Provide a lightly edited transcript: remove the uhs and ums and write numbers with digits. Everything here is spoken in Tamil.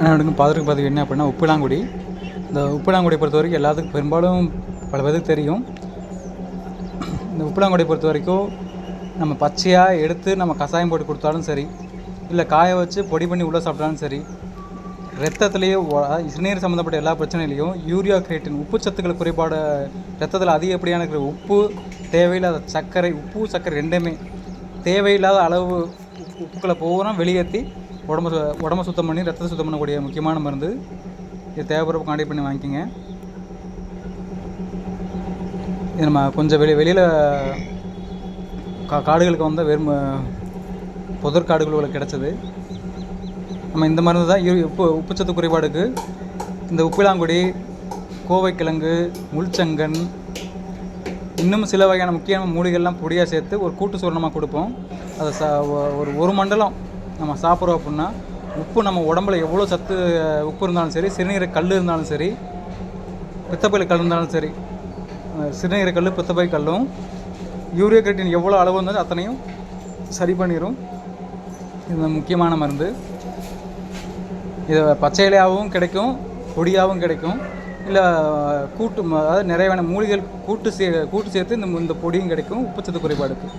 அனைவருக்கும் பார்த்துருக்கு பதிவு என்ன அப்படின்னா உப்பிலாங்குடி. இந்த உப்பிலாங்குடியை பொறுத்த வரைக்கும் எல்லாத்துக்கும் பெரும்பாலும் பல பேருக்கு தெரியும். இந்த உப்பிலாங்குடியை பொறுத்த வரைக்கும் நம்ம பச்சையாக எடுத்து நம்ம கஷாயம் போட்டு கொடுத்தாலும் சரி, இல்லை காய வச்சு பொடி பண்ணி உள்ளே சாப்பிட்டாலும் சரி, ரத்தத்துலேயே சிறுநீர் சம்மந்தப்பட்ட எல்லா பிரச்சனையிலையும் யூரியா கிரியேட்டின் உப்பு சத்துக்கள் குறைபாடு ரத்தத்தில் அதிகப்படியான இருக்கிற உப்பு, தேவையில்லாத சர்க்கரை, உப்பு சர்க்கரை ரெண்டுமே தேவையில்லாத அளவு உப்புக்களை பூரா வெளியேற்றி உடம்பை சுத்தம் பண்ணி ரத்தத்தை சுத்தம் பண்ணக்கூடிய முக்கியமான மருந்து. இது தேவைப்படுறப்ப கான்டாக்ட் பண்ணி வாங்கிக்கோங்க. இது நம்ம கொஞ்சம் வெளியில் காடுகளுக்கு வந்து வெறும் புதர் காடுகளுக்கு கிடச்சிது. நம்ம இந்த மருந்து தான் உப்புச்சத்து குறைபாடுக்கு இந்த உப்பிலாங்குடி, கோவைக்கிழங்கு, முள்சங்கன், இன்னும் சில வகையான முக்கியமான மூலிகைகள்லாம் பொடியாக சேர்த்து ஒரு கூட்டு சூரணமாக கொடுப்போம். அதை ஒரு மண்டலம் நம்ம சாப்பிட்றோம் அப்படின்னா உப்பு நம்ம உடம்புல எவ்வளோ சத்து உப்பு இருந்தாலும் சரி, சிறுநீரை கல் இருந்தாலும் சரி, பித்தப்பை கல் இருந்தாலும் சரி, சிறுநீரை கல் பித்தப்பை கல்லும் யூரியா கிரியேட்டின் எவ்வளோ அளவு இருந்தாலும் அத்தனையும் சரி பண்ணிடும். இது முக்கியமான மருந்து. இது பச்சையிலையாகவும் கிடைக்கும், பொடியாகவும் கிடைக்கும், இல்லை கூட்டு, அதாவது நிறைய மூலிகைகள் கூட்டு சேர்த்து இந்த பொடியும் கிடைக்கும் உப்புச்சத்து குறைபாடுக்கு.